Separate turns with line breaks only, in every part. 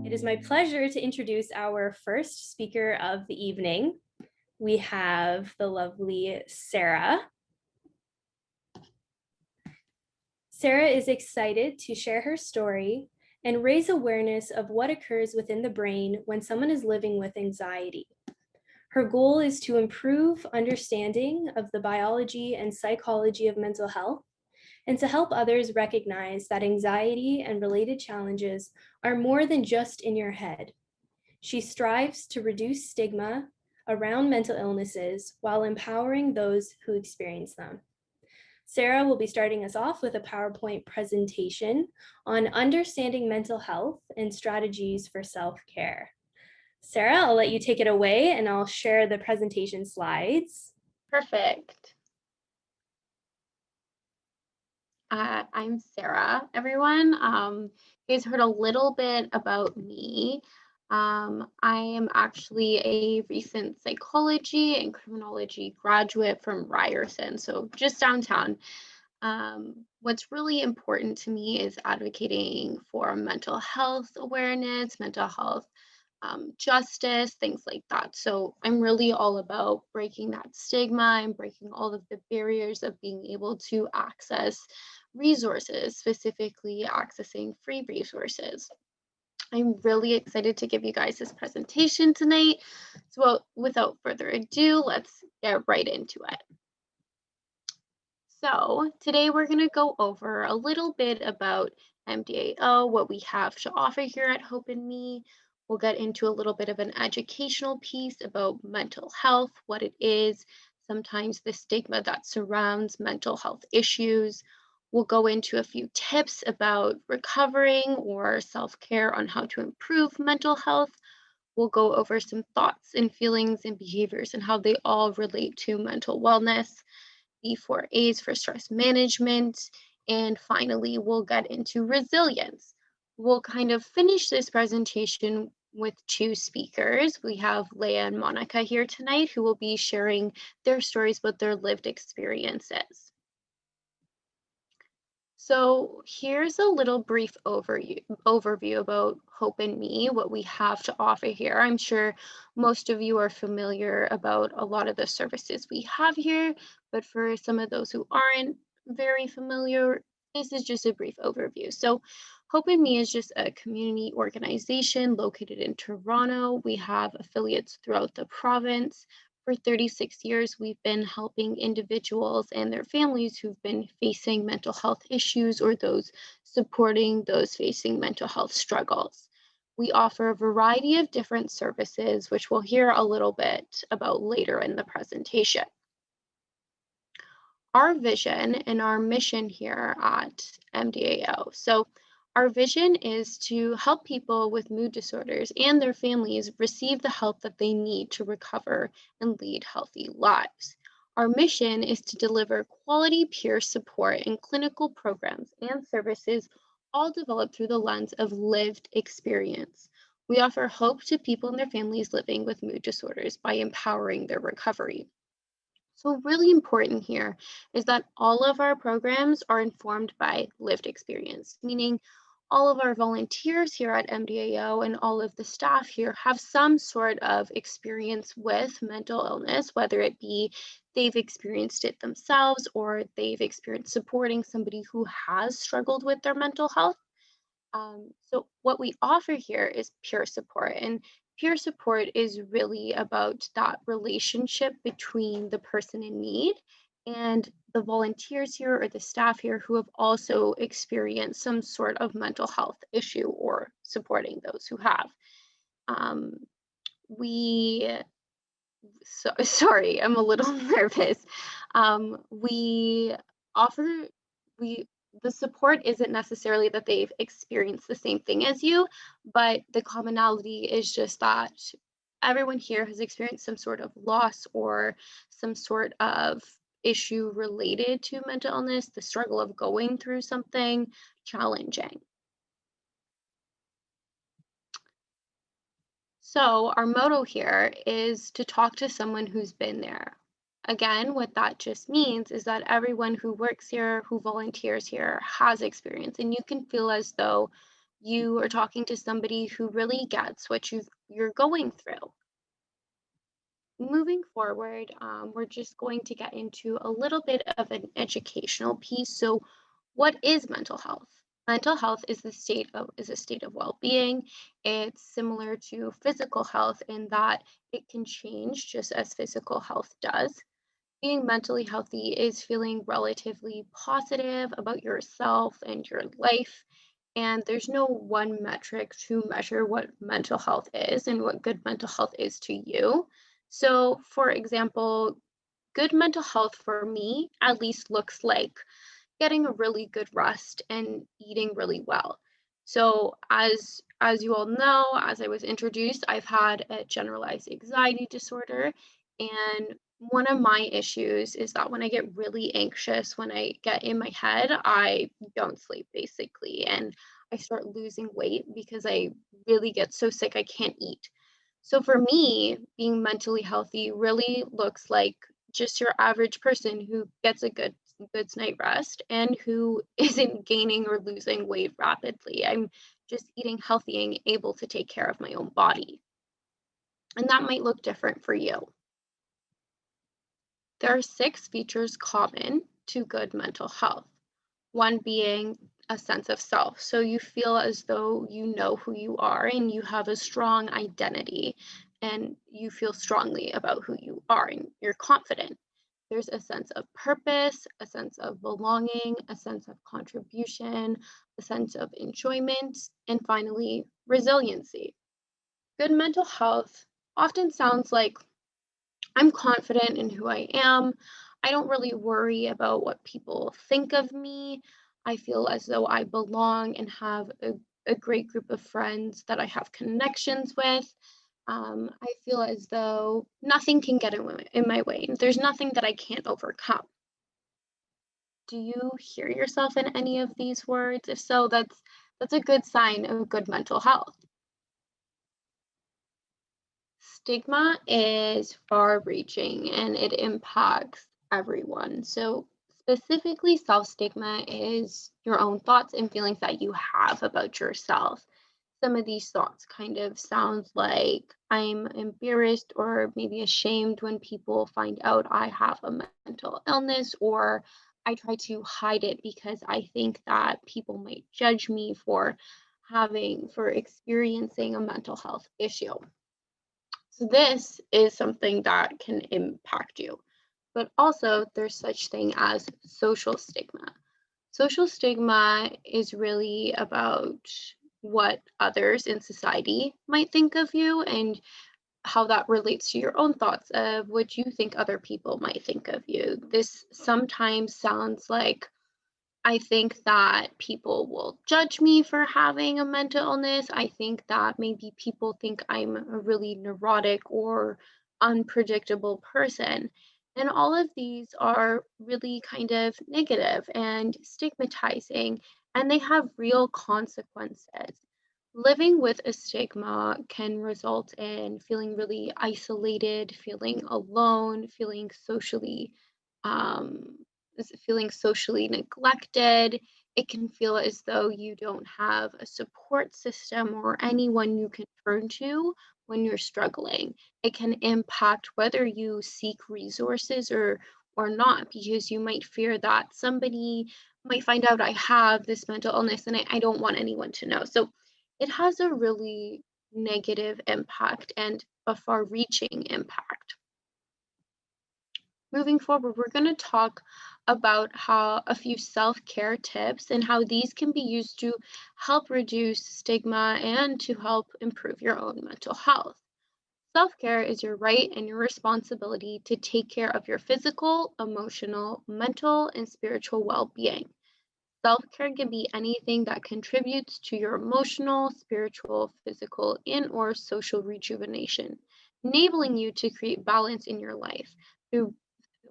It is my pleasure to introduce our first speaker of the evening. We have the lovely Sara. Sara is excited to share her story and raise awareness of what occurs within the brain when someone is living with anxiety. Her goal is to improve understanding of the biology and psychology of mental health and to help others recognize that anxiety and related challenges are more than just in your head. She strives to reduce stigma around mental illnesses while empowering those who experience them. Sara will be starting us off with a PowerPoint presentation on understanding mental health and strategies for self-care. Sara, I'll let you take it away and I'll share the presentation slides.
Perfect. I'm Sara, everyone. You guys heard a little bit about me. I am actually a recent psychology and criminology graduate from Ryerson, so just downtown. What's really important to me is advocating for mental health awareness, mental health justice, things like that. So I'm really all about breaking that stigma and breaking all of the barriers of being able to access resources, specifically accessing free resources. I'm really excited to give you guys this presentation tonight. So without further ado, let's get right into it. So today we're going to go over a little bit about MDAO, what we have to offer here at Hope in Me. We'll get into a little bit of an educational piece about mental health, what it is, sometimes the stigma that surrounds mental health issues. We'll go into a few tips about recovering or self-care on how to improve mental health. We'll go over some thoughts and feelings and behaviors and how they all relate to mental wellness. The 4A's for stress management, and finally, we'll get into resilience. We'll kind of finish this presentation with two speakers. We have Leia and Monica here tonight who will be sharing their stories about their lived experiences. So here's a little brief overview about Hope in Me, what we have to offer here. I'm sure most of you are familiar about a lot of the services we have here, but for some of those who aren't very familiar, this is just a brief overview. So Hope in Me is just a community organization located in Toronto. We have affiliates throughout the province. For 36 years, we've been helping individuals and their families who've been facing mental health issues or those supporting those facing mental health struggles. We offer a variety of different services, which we'll hear a little bit about later in the presentation. Our vision and our mission here at MDAO. So our vision is to help people with mood disorders and their families receive the help that they need to recover and lead healthy lives. Our mission is to deliver quality peer support and clinical programs and services, all developed through the lens of lived experience. We offer hope to people and their families living with mood disorders by empowering their recovery. So really important here is that all of our programs are informed by lived experience, meaning all of our volunteers here at MDAO and all of the staff here have some sort of experience with mental illness, whether it be they've experienced it themselves or they've experienced supporting somebody who has struggled with their mental health. So what we offer here is peer support, and peer support is really about that relationship between the person in need and the volunteers here or the staff here who have also experienced some sort of mental health issue or supporting those who have. Um, we, sorry, I'm a little nervous. We offer, the support isn't necessarily that they've experienced the same thing as you, but the commonality is just that everyone here has experienced some sort of loss or some sort of issue related to mental illness, the struggle of going through something challenging. So our motto here is to talk to someone who's been there. Again, what that just means is that everyone who works here, who volunteers here, has experience, and you can feel as though You are talking to somebody who really gets what you're going through. Moving forward, we're just going to get into a little bit of an educational piece. So, what is mental health? Mental health is a state of well-being. It's similar to physical health in that it can change just as physical health does. Being mentally healthy is feeling relatively positive about yourself and your life. And there's no one metric to measure what mental health is and what good mental health is to you. So, for example, good mental health for me at least looks like getting a really good rest and eating really well. So as you all know, as I was introduced, I've had a generalized anxiety disorder, and one of my issues is that when I get really anxious, when I get in my head, I don't sleep basically, and I start losing weight because I really get so sick I can't eat. So for me, being mentally healthy really looks like just your average person who gets a good night rest and who isn't gaining or losing weight rapidly. I'm just eating healthy and able to take care of my own body. And that might look different for you. There are 6 features common to good mental health. One being a sense of self. So you feel as though you know who you are and you have a strong identity and you feel strongly about who you are and you're confident. There's a sense of purpose, a sense of belonging, a sense of contribution, a sense of enjoyment, and finally, resiliency. Good mental health often sounds like I'm confident in who I am. I don't really worry about what people think of me. I feel as though I belong and have a great group of friends that I have connections with. I feel as though nothing can get in my way. There's nothing that I can't overcome. Do you hear yourself in any of these words? If so, that's a good sign of good mental health. Stigma is far reaching and it impacts everyone. So, specifically, self stigma is your own thoughts and feelings that you have about yourself. Some of these thoughts kind of sound like I'm embarrassed or maybe ashamed when people find out I have a mental illness, or I try to hide it because I think that people might judge me for experiencing a mental health issue. So this is something that can impact you. But also there's such thing as social stigma. Social stigma is really about what others in society might think of you and how that relates to your own thoughts of what you think other people might think of you. This sometimes sounds like I think that people will judge me for having a mental illness. I think that maybe people think I'm a really neurotic or unpredictable person. And all of these are really kind of negative and stigmatizing, and they have real consequences. Living with a stigma can result in feeling really isolated, feeling alone, um, feeling socially neglected. It can feel as though you don't have a support system or anyone you can turn to when you're struggling. It can impact whether you seek resources or not, because you might fear that somebody might find out I have this mental illness and I don't want anyone to know. So it has a really negative impact and a far reaching impact. Moving forward, we're going to talk about how a few self-care tips and how these can be used to help reduce stigma and to help improve your own mental health. Self-care is your right and your responsibility to take care of your physical, emotional, mental, and spiritual well-being. Self-care can be anything that contributes to your emotional, spiritual, physical, and or social rejuvenation, enabling you to create balance in your life through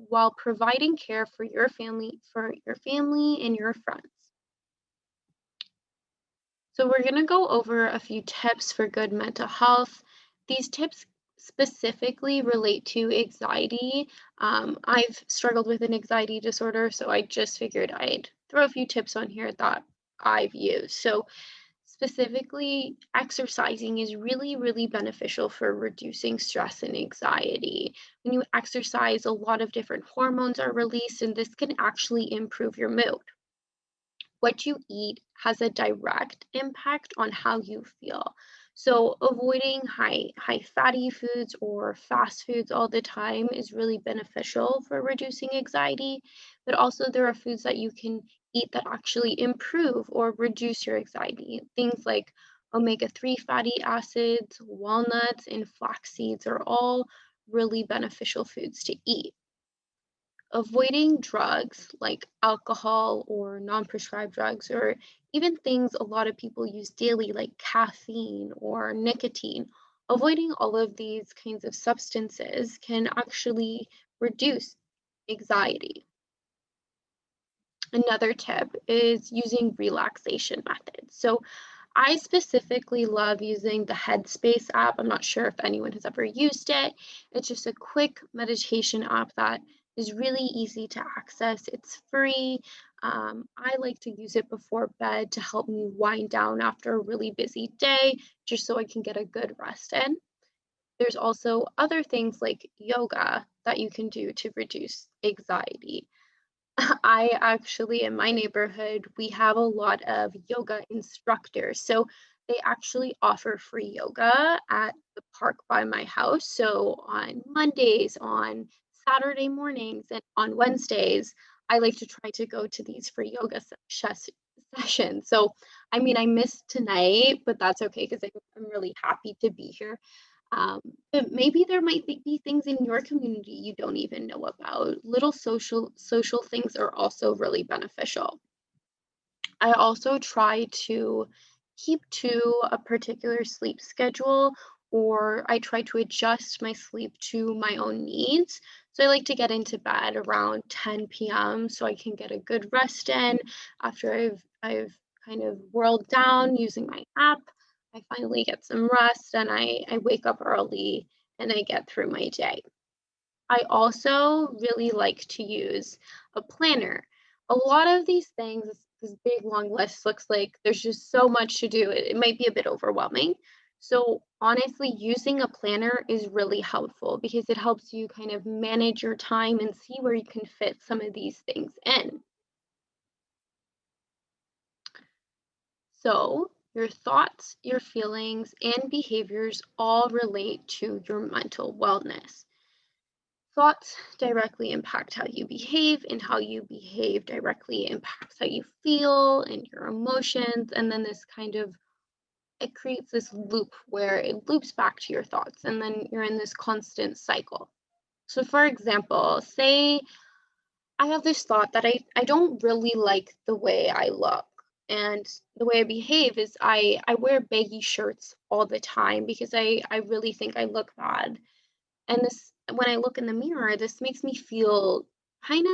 while providing care for your family and your friends. So we're going to go over a few tips for good mental health. These tips specifically relate to anxiety. I've struggled with an anxiety disorder, so I just figured I'd throw a few tips on here that I've used. So Specifically, exercising is really, really beneficial for reducing stress and anxiety. When you exercise, a lot of different hormones are released, and this can actually improve your mood. What you eat has a direct impact on how you feel. So avoiding high fatty foods or fast foods all the time is really beneficial for reducing anxiety, but also there are foods that you can eat that actually improve or reduce your anxiety. Things like omega-3 fatty acids, walnuts, and flax seeds are all really beneficial foods to eat. Avoiding drugs like alcohol or non-prescribed drugs, or even things a lot of people use daily like caffeine or nicotine. Avoiding all of these kinds of substances can actually reduce anxiety. Another tip is using relaxation methods. So I specifically love using the Headspace app. I'm not sure if anyone has ever used it. It's just a quick meditation app that is really easy to access. It's free. I like to use it before bed to help me wind down after a really busy day, just so I can get a good rest in. There's also other things like yoga that you can do to reduce anxiety. I actually, in my neighborhood, we have a lot of yoga instructors. So they actually offer free yoga at the park by my house. So on Mondays, on Saturday mornings, and on Wednesdays, I like to try to go to these free yoga sessions. So, I mean, I missed tonight, but that's okay because I'm really happy to be here. Um, but maybe there might be things in your community you don't even know about. Little social things are also really beneficial. I also try to keep to a particular sleep schedule, or I try to adjust my sleep to my own needs. So I like to get into bed around 10 p.m. so I can get a good rest in after I've kind of whirled down using my app. I finally get some rest and I wake up early and I get through my day. I also really like to use a planner. A lot of these things, this big long list looks like there's just so much to do. It might be a bit overwhelming. So honestly, using a planner is really helpful because it helps you kind of manage your time and see where you can fit some of these things in. So your thoughts, your feelings, and behaviors all relate to your mental wellness. Thoughts directly impact how you behave, and how you behave directly impacts how you feel and your emotions. And then it creates this loop where it loops back to your thoughts, and then you're in this constant cycle. So, for example, say I have this thought that I don't really like the way I look. And the way I behave is I wear baggy shirts all the time because I really think I look bad. And this, when I look in the mirror, this makes me feel kind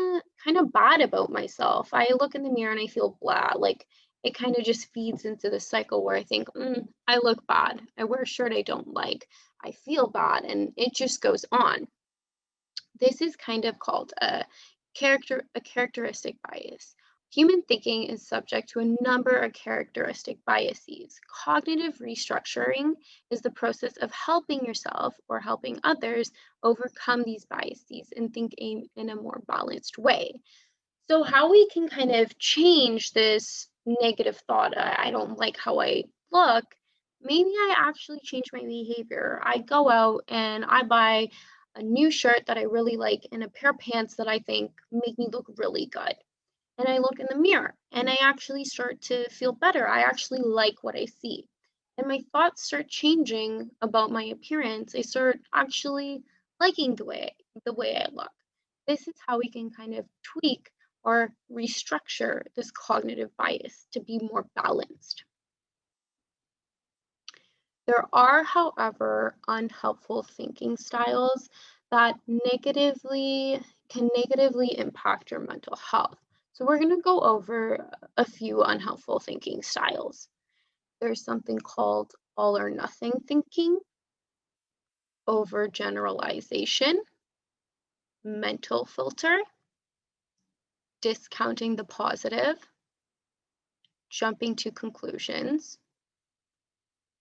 of bad about myself. I look in the mirror and I feel blah, like it kind of just feeds into the cycle where I think, I look bad. I wear a shirt I don't like. I feel bad, and it just goes on. This is kind of called a characteristic bias. Human thinking is subject to a number of characteristic biases. Cognitive restructuring is the process of helping yourself or helping others overcome these biases and think in a more balanced way. So, how we can kind of change this negative thought, I don't like how I look, maybe I actually change my behavior. I go out and I buy a new shirt that I really like and a pair of pants that I think make me look really good. And I look in the mirror and I actually start to feel better. I actually like what I see. And my thoughts start changing about my appearance. I start actually liking the way I look. This is how we can kind of tweak or restructure this cognitive bias to be more balanced. There are, however, unhelpful thinking styles that negatively impact your mental health. So we're going to go over a few unhelpful thinking styles. There's something called all or nothing thinking, overgeneralization, mental filter, discounting the positive, jumping to conclusions,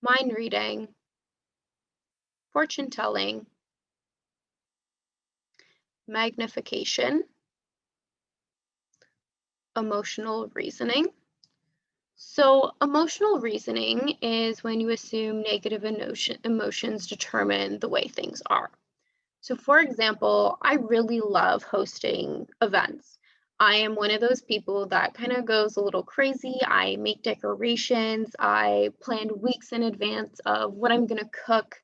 mind reading, fortune telling, magnification, emotional reasoning. So, emotional reasoning is when you assume negative emotions determine the way things are. So, for example, I really love hosting events. I am one of those people that kind of goes a little crazy. I make decorations. I planned weeks in advance of what I'm going to cook,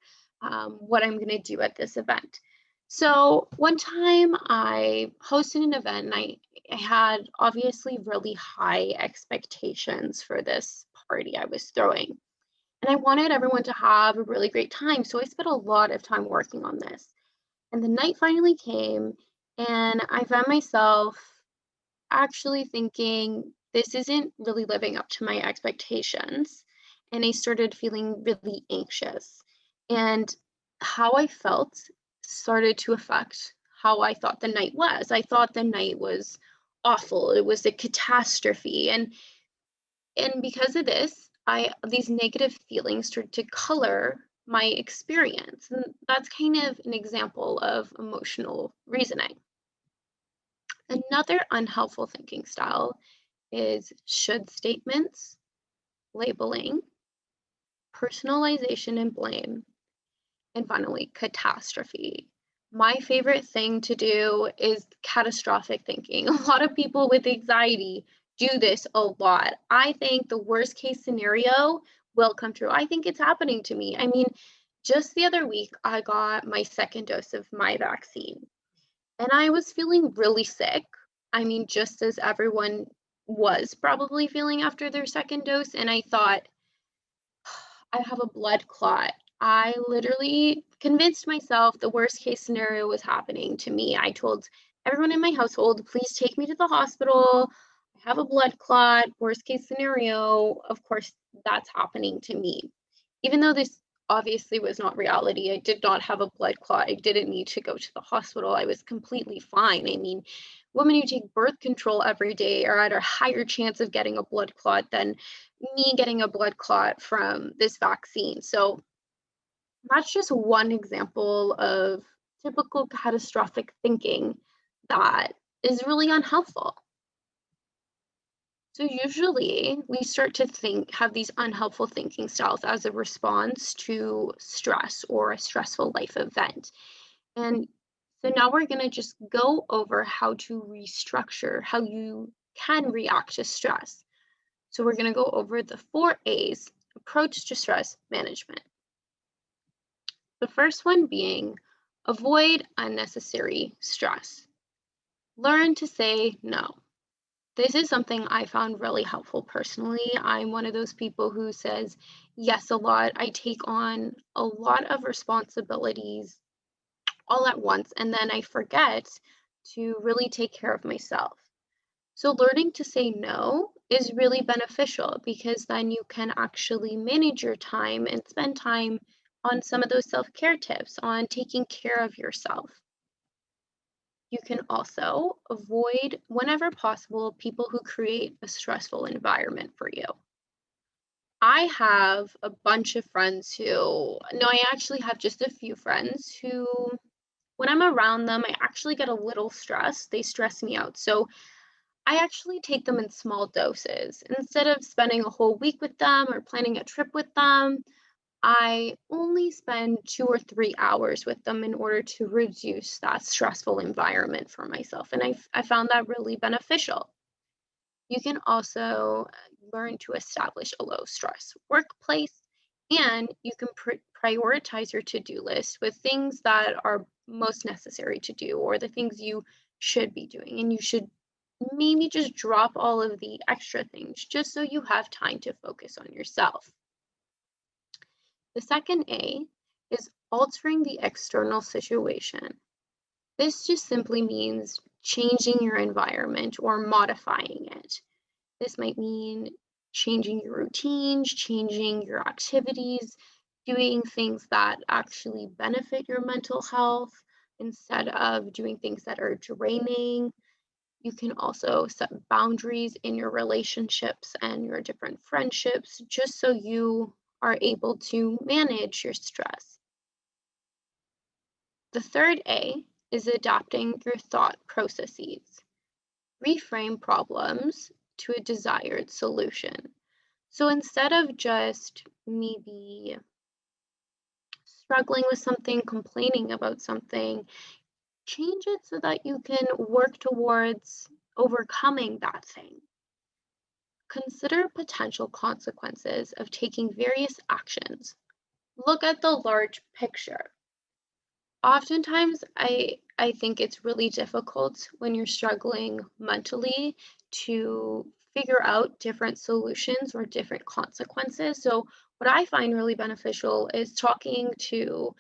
what I'm going to do at this event. So, one time I hosted an event and I had obviously really high expectations for this party I was throwing. And I wanted everyone to have a really great time. So, I spent a lot of time working on this. And the night finally came, and I found myself actually thinking, this isn't really living up to my expectations. And I started feeling really anxious. And how I felt started to affect how I thought the night was. I thought the night was awful. It was a catastrophe. And because of this, I these negative feelings started to color my experience. And that's kind of an example of emotional reasoning. Another unhelpful thinking style is should statements, labeling, personalization and blame, and finally, catastrophe. My favorite thing to do is catastrophic thinking. A lot of people with anxiety do this a lot. I think the worst case scenario will come true. I think it's happening to me. I mean, just the other week, I got my second dose of my vaccine and I was feeling really sick. I mean, just as everyone was probably feeling after their second dose. And I thought, I have a blood clot. I literally convinced myself the worst case scenario was happening to me. I told everyone in my household, please take me to the hospital. I have a blood clot. Worst case scenario, of course, that's happening to me. Even though this obviously was not reality, I did not have a blood clot. I didn't need to go to the hospital. I was completely fine. I mean, women who take birth control every day are at a higher chance of getting a blood clot than me getting a blood clot from this vaccine. So that's just one example of typical catastrophic thinking that is really unhelpful. So usually we start to have these unhelpful thinking styles as a response to stress or a stressful life event. And so now we're going to just go over how to restructure how you can react to stress. So we're going to go over the 4 A's approach to stress management. The first one being avoid unnecessary stress. Learn to say no. This is something I found really helpful personally. I'm one of those people who says yes a lot. I take on a lot of responsibilities all at once, and then I forget to really take care of myself. So, learning to say no is really beneficial because then you can actually manage your time and spend time on some of those self care tips, on taking care of yourself. You can also avoid, whenever possible, people who create a stressful environment for you. I have a bunch of friends who, no, I actually have just a few friends who, when I'm around them, I actually get a little stressed. They stress me out. So I actually take them in small doses. Instead of spending a whole week with them or planning a trip with them, I only spend 2 or 3 hours with them in order to reduce that stressful environment for myself. And I found that really beneficial. You can also learn to establish a low stress workplace, and you can prioritize your to do list with things that are most necessary to do or the things you should be doing. And you should maybe just drop all of the extra things just so you have time to focus on yourself. The second A is altering the external situation. This just simply means changing your environment or modifying it. This might mean changing your routines, changing your activities, doing things that actually benefit your mental health instead of doing things that are draining. You can also set boundaries in your relationships and your different friendships just so you are able to manage your stress. The third A is adapting your thought processes. Reframe problems to a desired solution. So instead of just maybe struggling with something, complaining about something, change it so that you can work towards overcoming that thing. Consider potential consequences of taking various actions. Look at the large picture. Oftentimes, I think it's really difficult when you're struggling mentally to figure out different solutions or different consequences. So, what I find really beneficial is talking to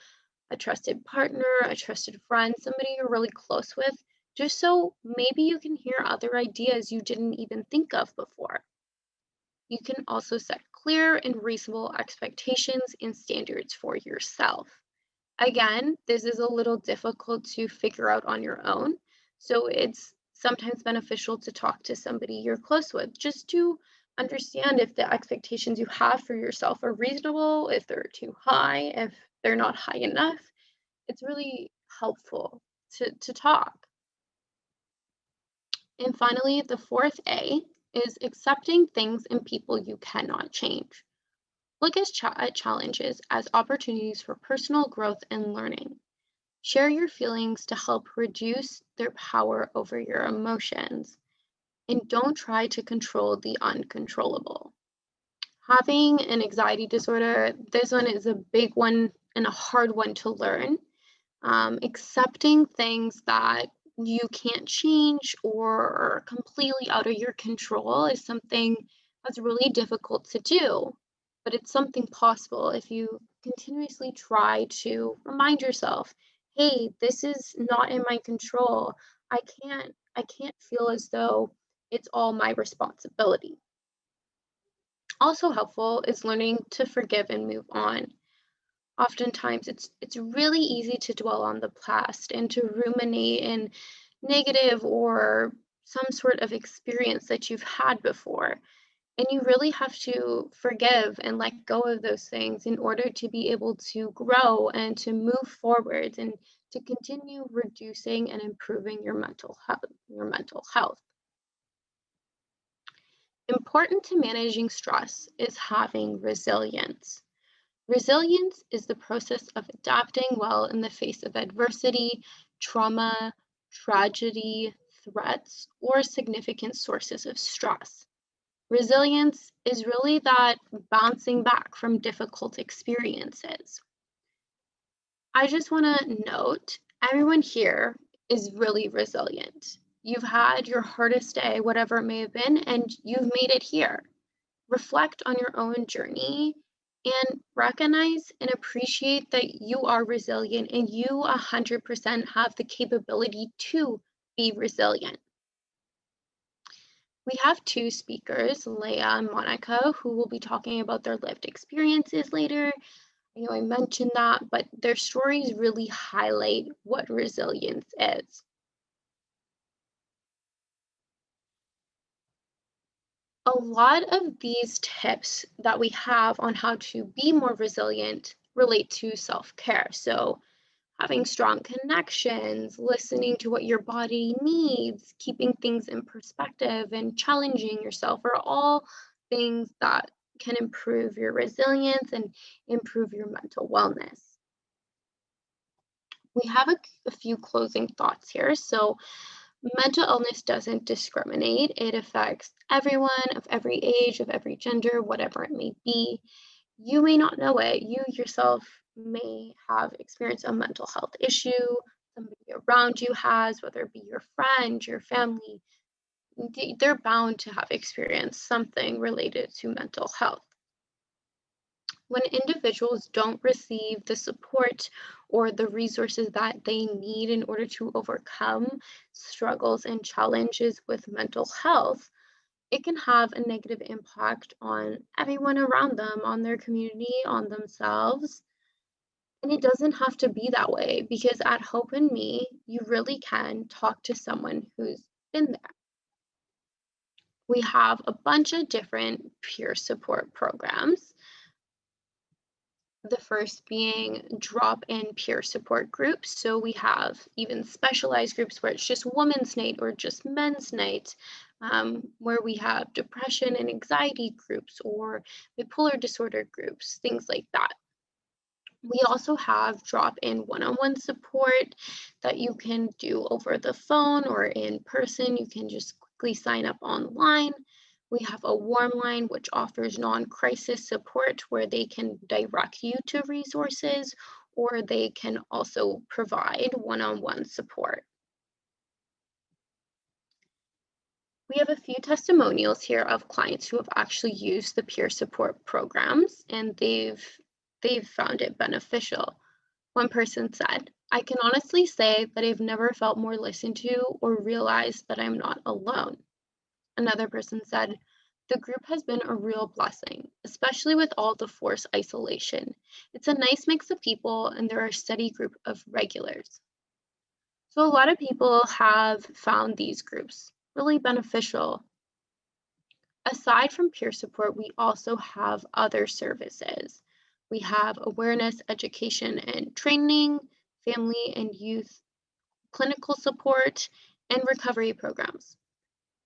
a trusted partner, a trusted friend, somebody you're really close with, just so maybe you can hear other ideas you didn't even think of before. You can also set clear and reasonable expectations and standards for yourself. Again, this is a little difficult to figure out on your own, so it's sometimes beneficial to talk to somebody you're close with just to understand if the expectations you have for yourself are reasonable, if they're too high, if they're not high enough. It's really helpful to talk. And finally, the fourth A is accepting things and people you cannot change. Look at challenges as opportunities for personal growth and learning. Share your feelings to help reduce their power over your emotions. And don't try to control the uncontrollable. Having an anxiety disorder, this one is a big one and a hard one to learn. Accepting things that you can't change or are completely out of your control is something that's really difficult to do, but it's something possible if you continuously try to remind yourself, hey, this is not in my control. I can't feel as though it's all my responsibility. Also helpful is learning to forgive and move on. Oftentimes it's really easy to dwell on the past and to ruminate in negative or some sort of experience that you've had before. And you really have to forgive and let go of those things in order to be able to grow and to move forward and to continue reducing and improving your mental health. Important to managing stress is having resilience. Resilience is the process of adapting well in the face of adversity, trauma, tragedy, threats, or significant sources of stress. Resilience is really that bouncing back from difficult experiences. I just want to note everyone here is really resilient. You've had your hardest day, whatever it may have been, and you've made it here. Reflect on your own journey and recognize and appreciate that you are resilient and you 100% have the capability to be resilient. We have two speakers, Leah and Monica, who will be talking about their lived experiences later. I know I mentioned that, but their stories really highlight what resilience is. A lot of these tips that we have on how to be more resilient relate to self-care. So, having strong connections, listening to what your body needs, keeping things in perspective, and challenging yourself are all things that can improve your resilience and improve your mental wellness. We have a few closing thoughts here. So, mental illness doesn't discriminate. It affects everyone of every age, of every gender, whatever it may be. You may not know it. You yourself may have experienced a mental health issue, somebody around you has, whether it be your friend, your family. They're bound to have experienced something related to mental health. When individuals don't receive the support or the resources that they need in order to overcome struggles and challenges with mental health, it can have a negative impact on everyone around them, on their community, on themselves. And it doesn't have to be that way because at Hope and Me, you really can talk to someone who's been there. We have a bunch of different peer support programs. The first being drop-in peer support groups. So we have even specialized groups where it's just women's night or just men's night, where we have depression and anxiety groups or bipolar disorder groups, things like that. We also have drop-in one-on-one support that you can do over the phone or in person. You can just quickly sign up online. We have a warm line, which offers non-crisis support where they can direct you to resources, or they can also provide one-on-one support. We have a few testimonials here of clients who have actually used the peer support programs, and they've found it beneficial. One person said, "I can honestly say that I've never felt more listened to or realized that I'm not alone." Another person said, "The group has been a real blessing, especially with all the forced isolation. It's a nice mix of people and they're a steady group of regulars." So a lot of people have found these groups really beneficial. Aside from peer support, we also have other services. We have awareness, education, and training, family and youth clinical support, and recovery programs.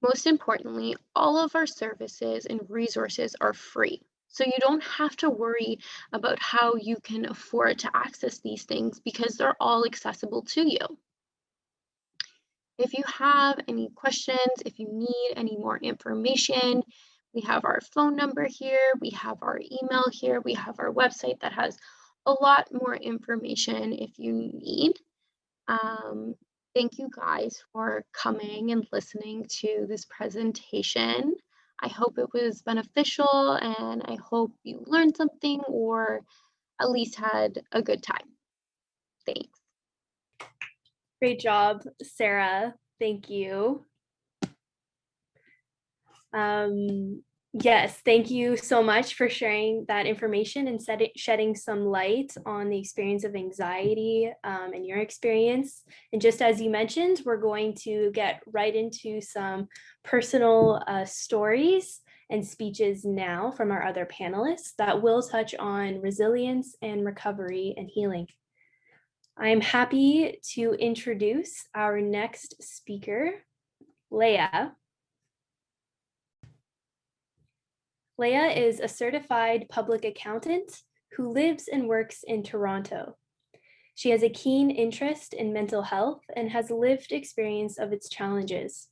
Most importantly, all of our services and resources are free. So you don't have to worry about how you can afford to access these things because they're all accessible to you. If you have any questions, if you need any more information, we have our phone number here, we have our email here, we have our website that has a lot more information if you need. Thank you guys for coming and listening to this presentation. I hope it was beneficial and I hope you learned something or at least had a good time. Thanks.
Great job, Sarah. Thank you. Yes, thank you so much for sharing that information and shedding some light on the experience of anxiety and your experience. And just as you mentioned, we're going to get right into some personal stories and speeches now from our other panelists that will touch on resilience and recovery and healing. I'm happy to introduce our next speaker, Leah. Leia is a certified public accountant who lives and works in Toronto. She has a keen interest in mental health and has lived experience of its challenges.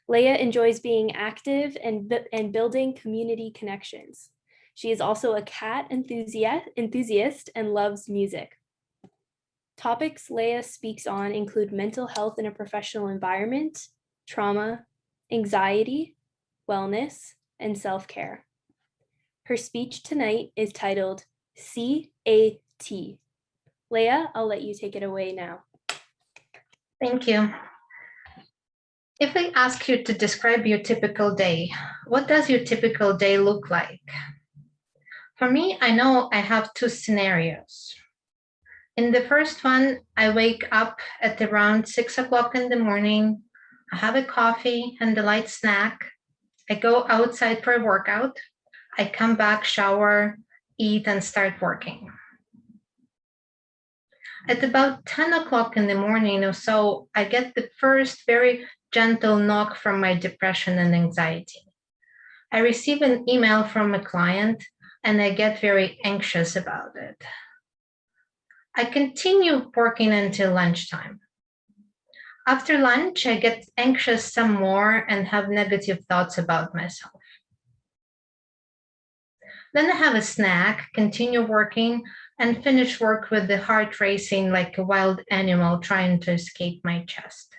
Leia enjoys being active and building community connections. She is also a cat enthusiast and loves music. Topics Leia speaks on include mental health in a professional environment, trauma, anxiety, wellness, and self-care. Her speech tonight is titled CAT. Leia, I'll let you take it away now.
Thank you. If I ask you to describe your typical day, what does your typical day look like? For me, I know I have two scenarios. In the first one, I wake up at around 6 o'clock in the morning. I have a coffee and a light snack. I go outside for a workout. I come back, shower, eat, and start working. At about 10 o'clock in the morning or so, I get the first very gentle knock from my depression and anxiety. I receive an email from a client, and I get very anxious about it. I continue working until lunchtime. After lunch, I get anxious some more and have negative thoughts about myself. Then I have a snack, continue working, and finish work with the heart racing like a wild animal trying to escape my chest.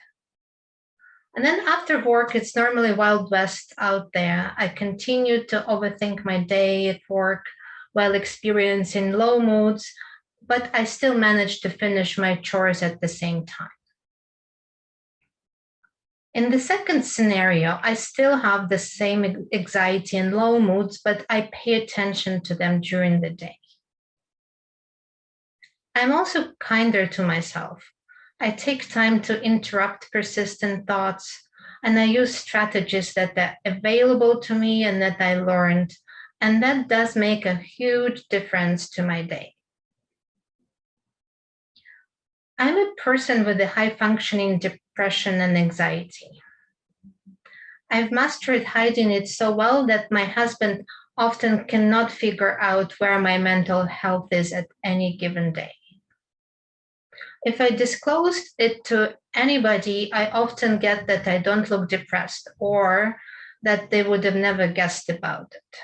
And then after work, it's normally Wild West out there. I continue to overthink my day at work while experiencing low moods, but I still manage to finish my chores at the same time. In the second scenario, I still have the same anxiety and low moods, but I pay attention to them during the day. I'm also kinder to myself. I take time to interrupt persistent thoughts, and I use strategies that are available to me and that I learned and that does make a huge difference to my day. I'm a person with a high-functioning depression and anxiety. I've mastered hiding it so well that my husband often cannot figure out where my mental health is at any given day. If I disclose it to anybody, I often get that I don't look depressed or that they would have never guessed about it.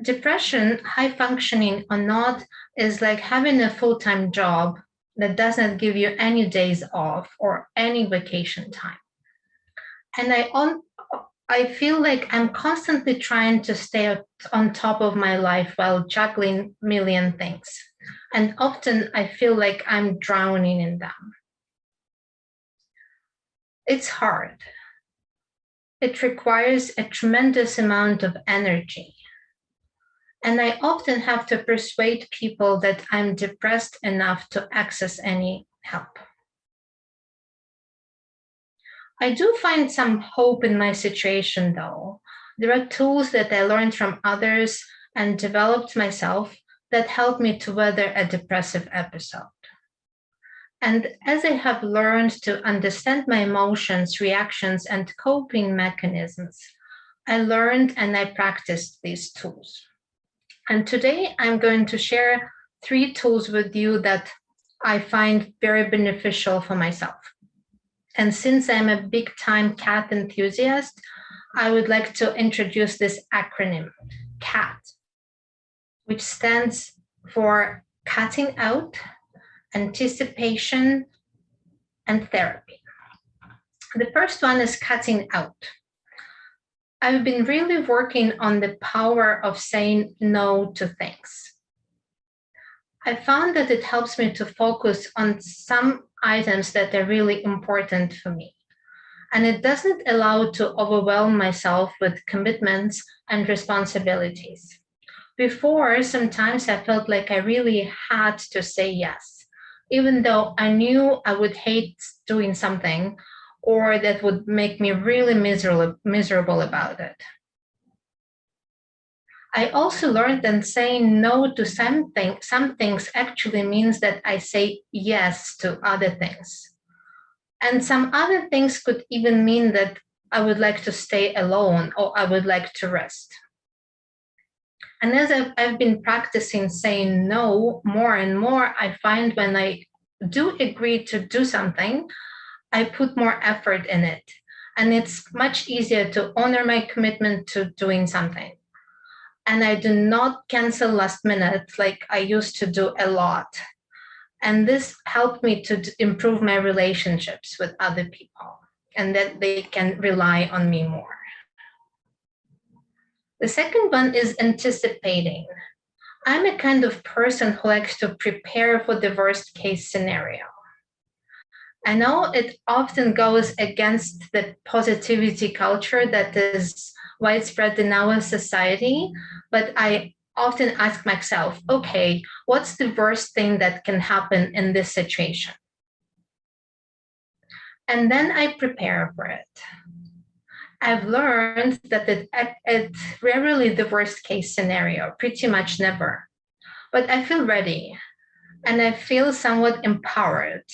Depression, high functioning or not, is like having a full-time job that doesn't give you any days off or any vacation time. And I feel like I'm constantly trying to stay on top of my life while juggling a million things. And often I feel like I'm drowning in them. It's hard. It requires a tremendous amount of energy. And I often have to persuade people that I'm depressed enough to access any help. I do find some hope in my situation, though. There are tools that I learned from others and developed myself that help me to weather a depressive episode. And as I have learned to understand my emotions, reactions, and coping mechanisms, I learned and I practiced these tools. And today I'm going to share 3 tools with you that I find very beneficial for myself. And since I'm a big time CAT enthusiast, I would like to introduce this acronym, CAT, which stands for cutting out, anticipation, and therapy. The first one is cutting out. I've been really working on the power of saying no to things. I found that it helps me to focus on some items that are really important for me. And it doesn't allow to overwhelm myself with commitments and responsibilities. Before, sometimes I felt like I really had to say yes, even though I knew I would hate doing something or that would make me really miserable about it. I also learned that saying no to some things actually means that I say yes to other things. And some other things could even mean that I would like to stay alone or I would like to rest. And as I've been practicing saying no more and more, I find when I do agree to do something, I put more effort in it. And it's much easier to honor my commitment to doing something. And I do not cancel last minute like I used to do a lot. And this helped me to improve my relationships with other people and that they can rely on me more. The second one is anticipating. I'm a kind of person who likes to prepare for the worst case scenario. I know it often goes against the positivity culture that is widespread in our society, but I often ask myself, okay, what's the worst thing that can happen in this situation? And then I prepare for it. I've learned that it's rarely the worst case scenario, pretty much never. But I feel ready and I feel somewhat empowered.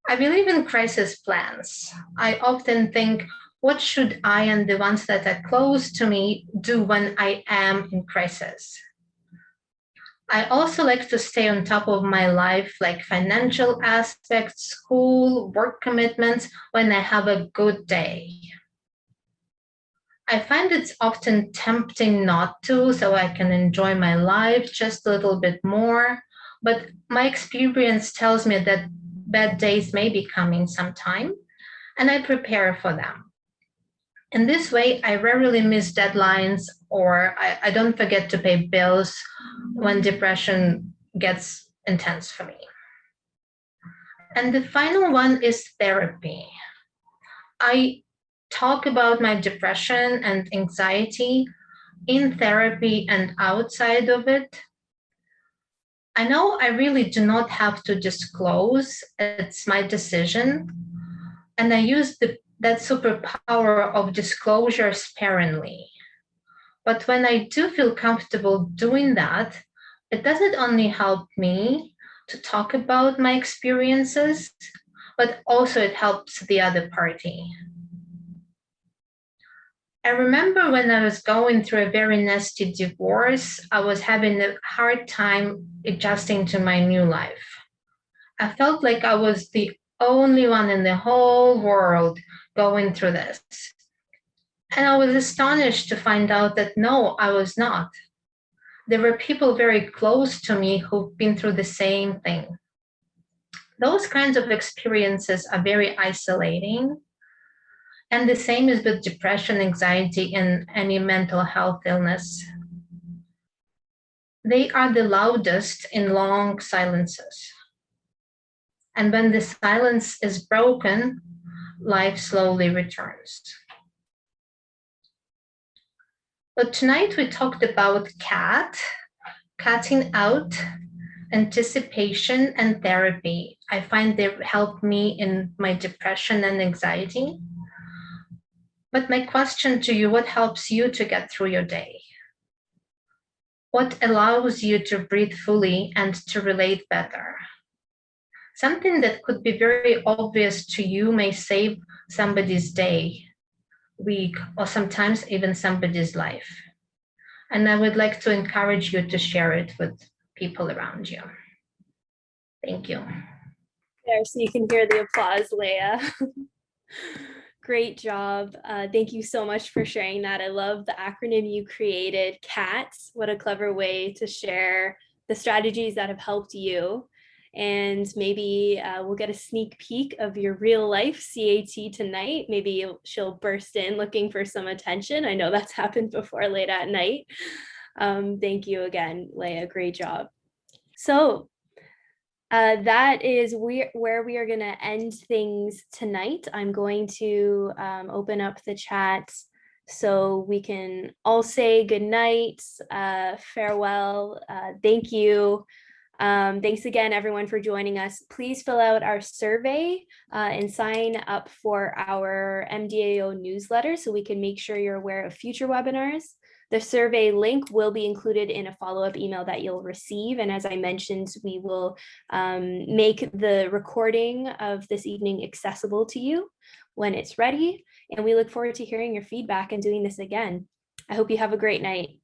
I believe in crisis plans. I often think, what should I and the ones that are close to me do when I am in crisis? I also like to stay on top of my life, like financial aspects, school, work commitments, when I have a good day. I find it's often tempting not to, so I can enjoy my life just a little bit more. But my experience tells me that bad days may be coming sometime, and I prepare for them. In this way, I rarely miss deadlines or I don't forget to pay bills when depression gets intense for me. And the final one is therapy. I talk about my depression and anxiety in therapy and outside of it. I know I really do not have to disclose, it's my decision. And I use the that superpower of disclosure sparingly. But when I do feel comfortable doing that, it doesn't only help me to talk about my experiences, but also it helps the other party. I remember when I was going through a very nasty divorce, I was having a hard time adjusting to my new life. I felt like I was the only one in the whole world going through this. And I was astonished to find out that no, I was not. There were people very close to me who've been through the same thing. Those kinds of experiences are very isolating. And the same is with depression, anxiety, and any mental health illness. They are the loudest in long silences. And when the silence is broken, life slowly returns. But tonight we talked about cutting out, anticipation, and therapy. I find they help me in my depression and anxiety. But my question to you, what helps you to get through your day? What allows you to breathe fully and to relate better? Something that could be very obvious to you may save somebody's day, week, or sometimes even somebody's life. And I would like to encourage you to share it with people around you. Thank you.
There, so you can hear the applause, Leia. Great job. Thank you so much for sharing that. I love the acronym you created, CATS. What a clever way to share the strategies that have helped you. And maybe we'll get a sneak peek of your real life CAT tonight. Maybe she'll burst in looking for some attention. I know that's happened before late at night. Thank you again, Leia. Great job. So that is where we are going to end things tonight. I'm going to open up the chat so we can all say good night, farewell, thank you. Thanks again, everyone, for joining us. Please fill out our survey and sign up for our MDAO newsletter so we can make sure you're aware of future webinars. The survey link will be included in a follow-up email that you'll receive. And as I mentioned, we will make the recording of this evening accessible to you when it's ready. And we look forward to hearing your feedback and doing this again. I hope you have a great night.